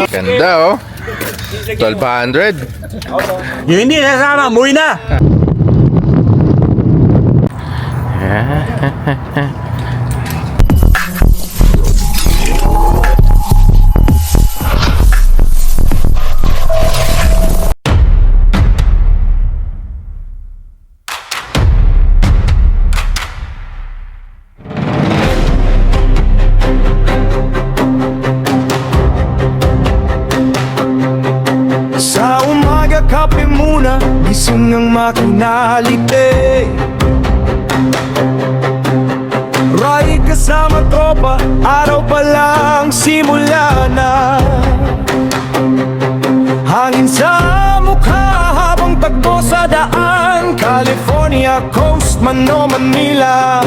Ganda oh. 1200. Yung hindi nasama, muwi na! Sa umaga kape muna, gising ng makinalite. Ride kasama tropa, araw pa lang simula na. Hangin sa mukha habang tagpo sa daan, California coast man o Manila.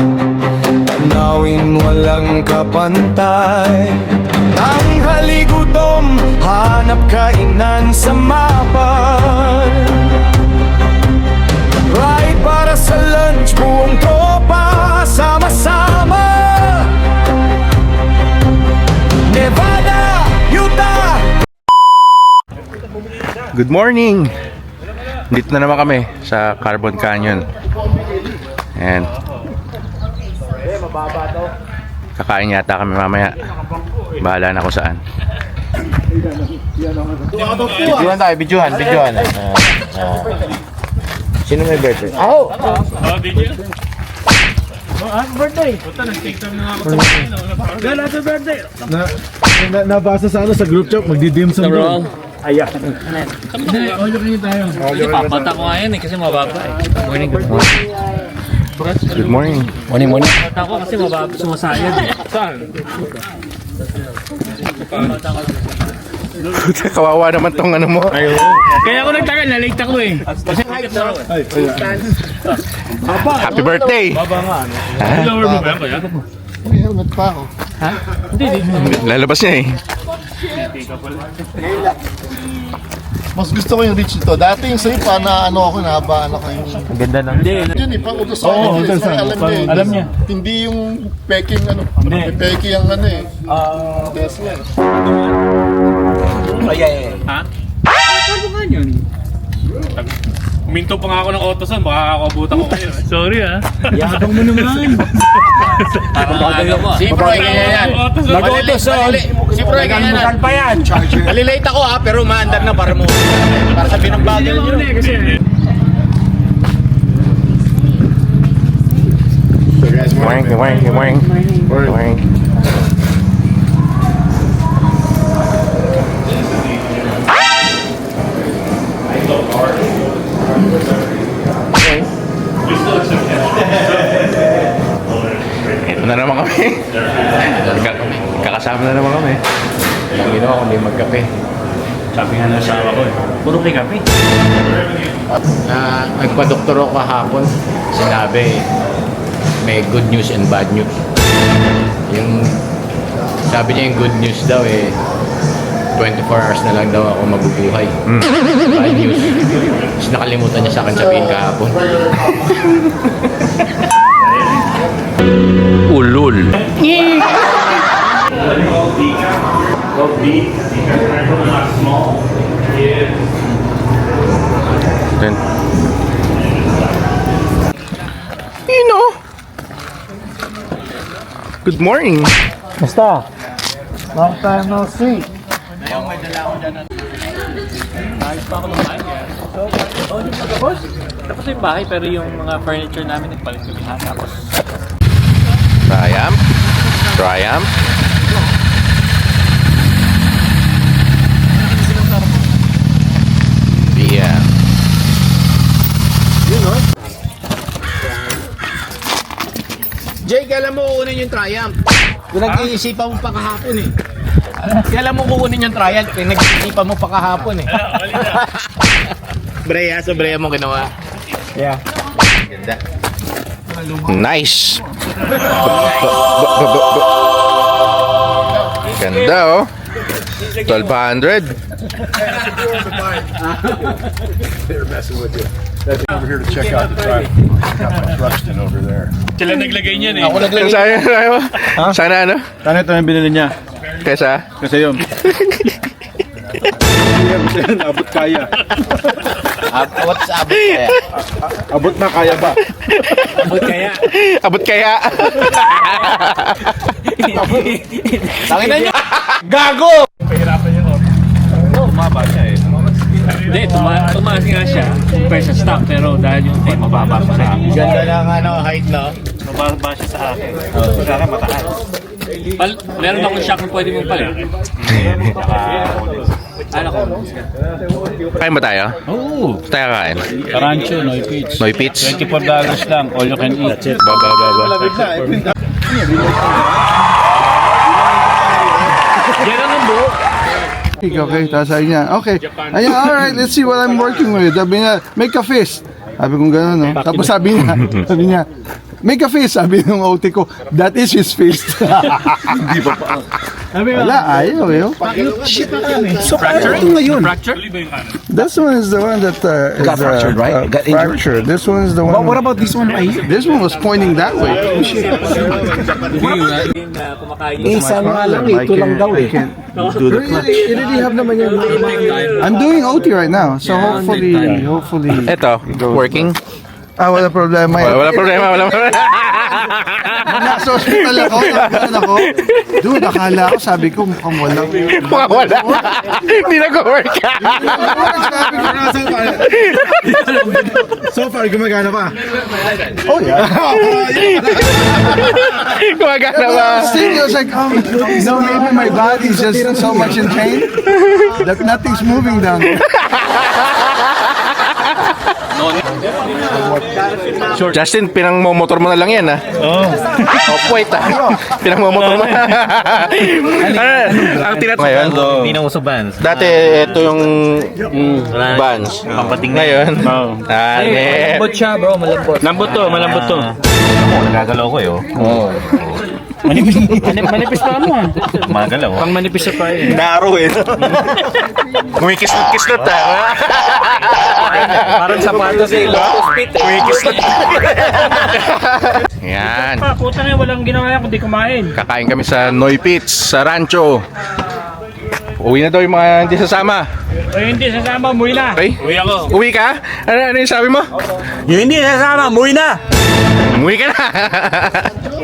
Tanawin walang kapantay. Tanghali gutom, hanap kainan sa mapan. Ride para sa lunch, buong tropa, sama-sama. Nevada, Utah. Good morning. Dito na naman kami sa Carbon Canyon. And kakain yata kami mamaya. Bahala na kung saan. Videohan tayo, videohan. Sino may birthday? Ako! Nabasa sa ano sa group chat, magdi-dim sum doon. Papata ko nga yan eh kasi mababa eh. Good morning. Morning. Papata ko kasi mababa, sumasayad eh. Saan? Kawawa naman tong ano mo. Kaya ako nagtagal, na-late ako eh. Kasi Happy birthday. lower mo ba yan kaya? May helmet pa ako. Lalabas niya eh. Mas gusto ko yung reach nito. Dati yung sa'yo pa na ano ako, nahabaan ako yung... Ang ganda ng... Yun eh, pang utos ako. Oo, utos ako. Alam niya. Hindi yung peking ano. May peki ang ano eh. Tesla. Ha? Ano ba yun? Minto pa nga ako ng Otosan, baka kakabutan ko kayo. Sorry ah. Yabang mo naman. Si Proy, ganyan yan. Nag-Otosan. Si Proy, ganyan yan. Pa yan. Malilate ako ha, pero maandar na para mo. Para sabihin ng bagay nyo. Good morning. Ito na naman kami. Kakasama na naman kami. Ang ginawa ko, hindi magkape. Sabi nga ng asawa ko eh. Puro kay kape. Nagpa-doktor ako kahapon. Sinabi, may good news and bad news. Yung sabi niya yung good news daw 24 hours na lang daw ako mabubuhay. Bad news. Tapos nakalimutan niya sa akin sabihin kahapon. Ulul. Then, good morning. Basta. Long time no see. Tapos yung bahay pero yung mga furniture namin nagpalit kami lahat. Tapos Triumph. Yeah. Jay, kailan mo kukunin yung Triumph? Pinag-iisipan mo pa kahapon eh. Kailan mo kukunin yung Triumph? Pinag-iisipan mo pa kahapon eh. Brea, sa Brea mo ginawa. Yeah. Ganda. Nice. Ganda oh. 1200. They're messing with you. That's over here to check out the truck. Got my Truxton over there. sila naglagay niyan eh. Ako naglagay. Sana ano? Sana ito yung binili niya. Kesa? Kasi yun. Abot kaya. What's abot kaya? Abot na kaya ba? Abot kaya. Abot kaya. Tangin na nyo! Pahirapan yung off. Tumaba siya eh. Hindi, tumaas nga siya. Pwede sa stock, pero dahil yung tape mababa siya sa akin. Ganda ng height, no? Mababa siya sa akin. Sa akin mataas. Meron akong shock na pwede mong palit. Ano ko? Kain ba tayo? Oo. Tayo kain. Rancho, Noy Pitch. Noy Pits. $24 lang, all you can eat. That's it. Baba. Yan ang buo. Okay, tapos sabi niya, okay. Ayan, alright, let's see what I'm working with. Sabi niya, make a fist. Sabi kong gano'n, no? Tapos sabi niya, make a fist. Sabi ng OT ko, that is his fist. Hindi pa pa. Wala, ayaw, eh. So, ano ngayon? Fracture? This one is the one that Got fractured, right? Got injured? fractured. This one is the one. But what about this one right here? This one was pointing that way. Isa nga lang, ito lang daw eh. Do the clutch. I'm doing OT right now, so hopefully. Ito, working. Wala problema. Wala problema. Nasa hospital ako, nagkaan ako. Dude, akala ko, sabi ko, mukhang wala. Mukhang wala. Hindi nag-work. Sabi ko, So far, gumagana pa. oh yeah. Gumagana ba? Still, I was like, oh, maybe my body's just so much in pain that nothing's moving down there. Justin, pinang-motor mo na lang yan, ha? Oo. Wait, ha? Pinang-motor mo. Ang ngayon? Hindi na uso bands. Dati, ito yung Vans. Pampating Ngayon? Malambot siya bro, malambot. Malambot to. Ako, nagagalaw ko eh. Oh. Manipis pa mo. Magalaw. Pang manipis pa eh. Naro, eh. Kumikis-kislot, ha? Parang sapatos eh. Kumikis-kislot. Yan. Puta na walang ginawa yan kundi kumain. Kakain kami sa Noy Pits, sa Rancho. Uwi na daw yung mga hindi sasama. Hindi sasama, umuwi na. Okay? Uwi ako. Uwi ka? Ano yung sabi mo? Yung hindi sasama, umuwi na! Umuwi ka na.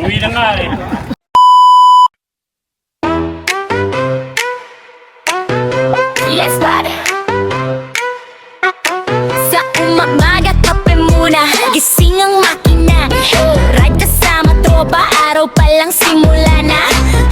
Uwi na nga eh. Yes, bud. Sa umaga, kape muna. Gising ang makina. Ride kasama tropa, araw pa lang simula na.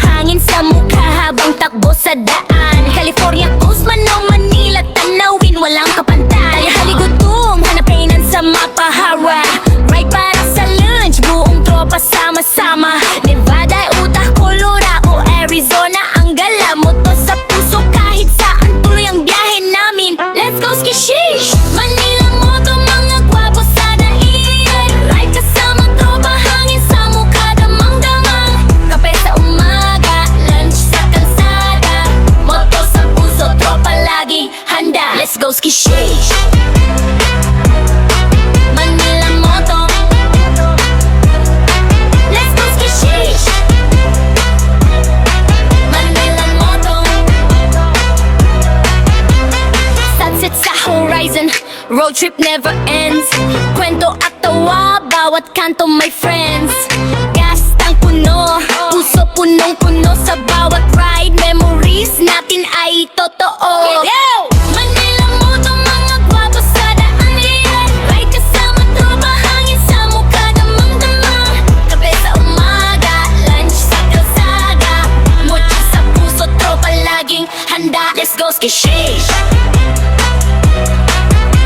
Hangin sa mukha habang takbo sa daan. California coast man o Manila, tanawin walang kapantay. Haligutom, hanapinan sa mapahara. Ride para sa lunch, buong tropa sama-sama. Nevada, Utah, Colorado, Arizona, ang gala mo to sa puso kahit saan tuloy ang biyahe namin. Let's go ski-shish! Manila Moto, mga gwapo sa daihan. Ride kasama tropa, hangin sa mukha, damang-damang. Kape sa umaga, lunch sa kalsada. Moto sa puso, tropa laging handa. Let's go ski-shish! Manila Moto, let's go ski-shish! Manila Moto, sunset sa horizon, road trip never ends. Kwento at tawa, bawat kanto my friends. Gas tank puno, puso punong-puno sa bawat ride. Memories natin ay totoo. Manila Moto, mga gwapo sa daan yan. Ride kasama tropa, hangin sa mukha, damang-damang. Kape sa umaga, lunch sa kalsada. Mochi sa puso, tropa laging handa. Let's go ski-shish!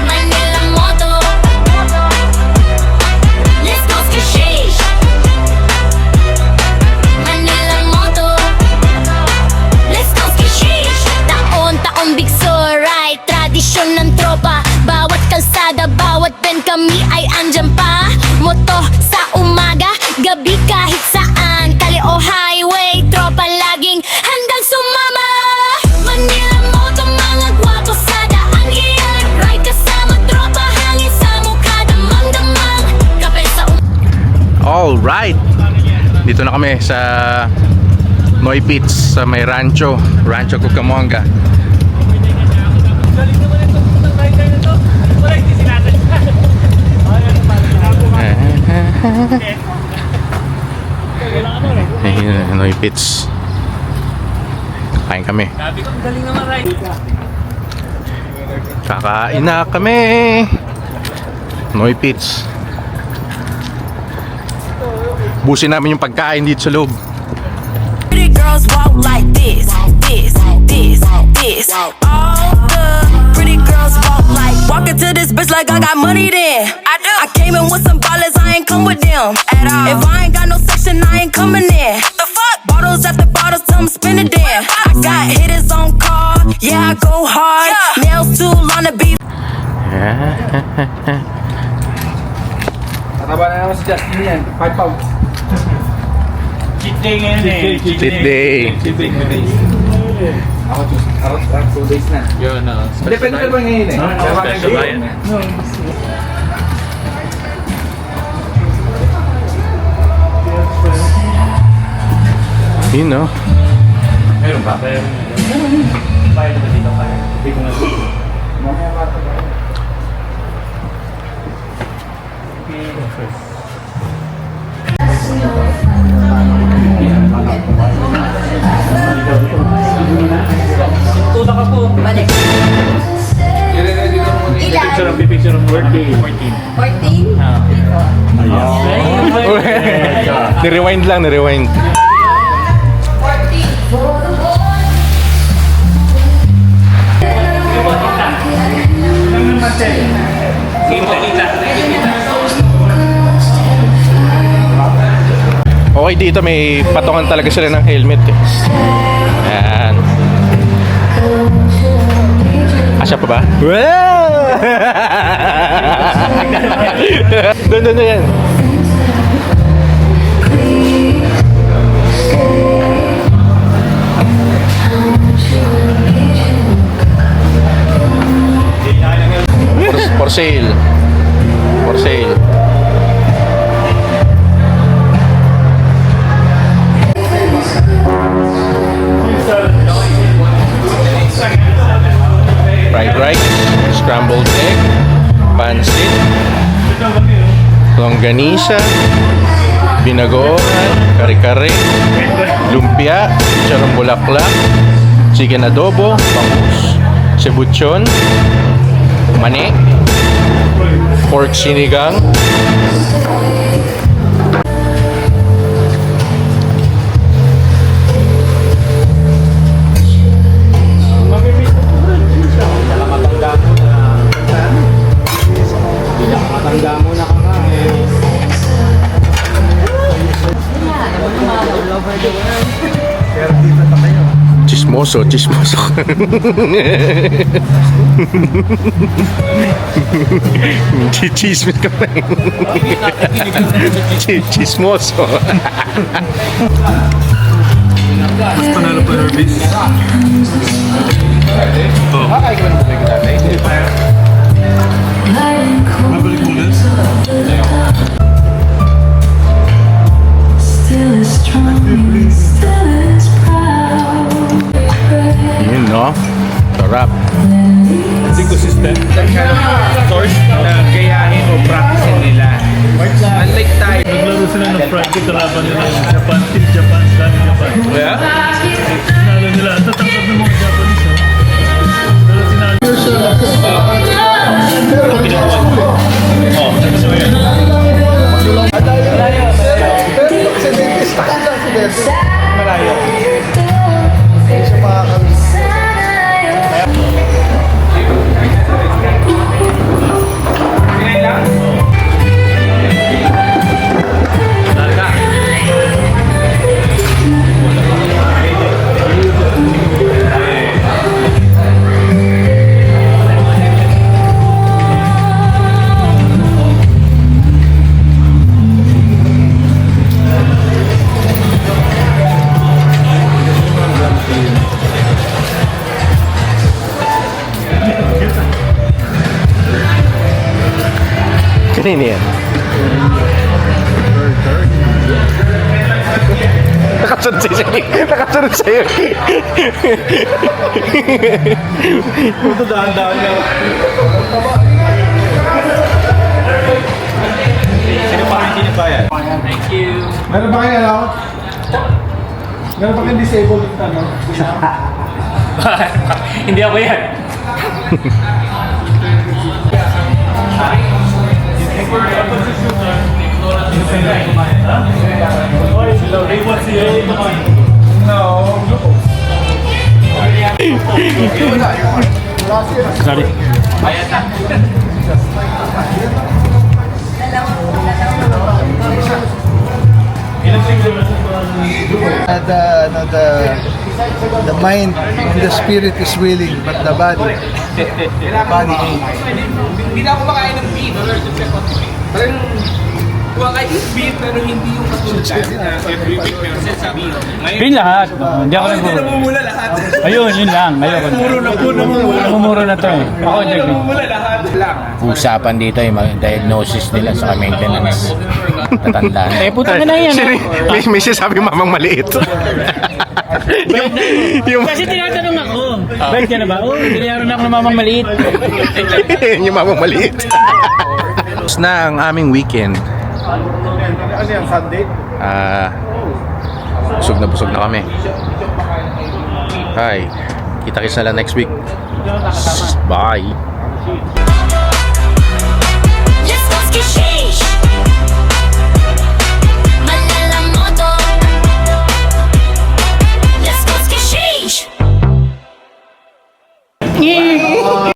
Manila Moto, let's go ski-shish! Manila Moto, let's go ski-shish! Taon-taon big soray, tradisyon ng tropa. Bawat kalsada, bawat pen kami ay andyan pa. Moto sa umaga, gabi kahit saan. Kaleo highway, tropa laging handang sumama. Manila Moto, mga gwapo sa daan iyan. Ride kasama tropa, hangin sa mukha, damang-damang. Kape sa Alright. Dito na kami sa Noy Pits sa may Rancho Cucamonga. Ayun, Noy Pits. Kain kami. Kakain na kami. Noy Pits. Busin namin yung pagkain dito sa loob. Pretty girls walk like this, this, this, this. All the pretty girls walk like walk into this bitch like I got money then. I do. I came in with some ballers, I ain't come with them at all. If I ain't got no section, I ain't coming in. The fuck? Bottles after bottles, till I'm spinning then. I got hitters on call, yeah I go hard. Nails too long to be. Tataba na naman si Justin yan. 5 pounds. Cheat day ngayon eh. Cheat day. Ako 2 days na. Yun, Depende ka ba ngayon eh? special ba yan? Yun no. Meron ba? Bayad ba dito kaya? Hindi ko nga dito. Tuta ka po. Balik. Picture of birthday. 14. 14? Ni-rewind lang, ni-rewind. Okay, dito may patungan talaga sila ng helmet eh. Ayan. Asya pa ba? Doon yan. For sale. For sale. Fried rice, scrambled egg, pansit, longganisa, binagoongan, kare-kare, lumpia, chicharong bulaklak, chicken adobo, bangus, cebuchon, mani, pork sinigang, chismoso. Chismis ka pa. Chismoso. Mas panalo pa Nervis. Mabalik mo ulit. Yun no? Sarap. Hindi consistent. That kind of source na gayahin o practice nila. Unlike tayo. Naglaro sila ng Friday kalaban nila yung Japan, Team Japan, Dami Japan. Yeah? Sinalo nila. Ang tatanggap ng mga Japanese. Pero sinalo. Malayo. Sa mga kami. Kanina yan. Nakasunod Nakasunod sa'yo. Ito dahan-dahan niya. Sino pa hindi nagbayad? Meron ba kayo, ano? Meron ba kayong disabled, ano? Hindi ako yan. Sorry. The mind and the spirit is willing, but the body ain't. Hindi na ako makain ng beef. Parang kumakain ng beef pero hindi yung katulad na every week pero sabi ngayon. Yun lahat. Hindi ako Hindi namumula lahat. Ayun, yun lang. Ayoko. Namumuro na to eh. Ako, Namumula lahat. Usapan dito yung mga diagnosis nila sa maintenance. Tatandaan. Eh, puta na yan. May sinasabi mamang maliit. yung, Kasi tinatanong ako. Bait ka na ba? Oo, tinatanong ako ng mamang maliit. yung mamang maliit. Tapos na ang aming weekend. Ano yan, Sunday? Busog na kami. Hi. Kita-kits na lang next week. Bye.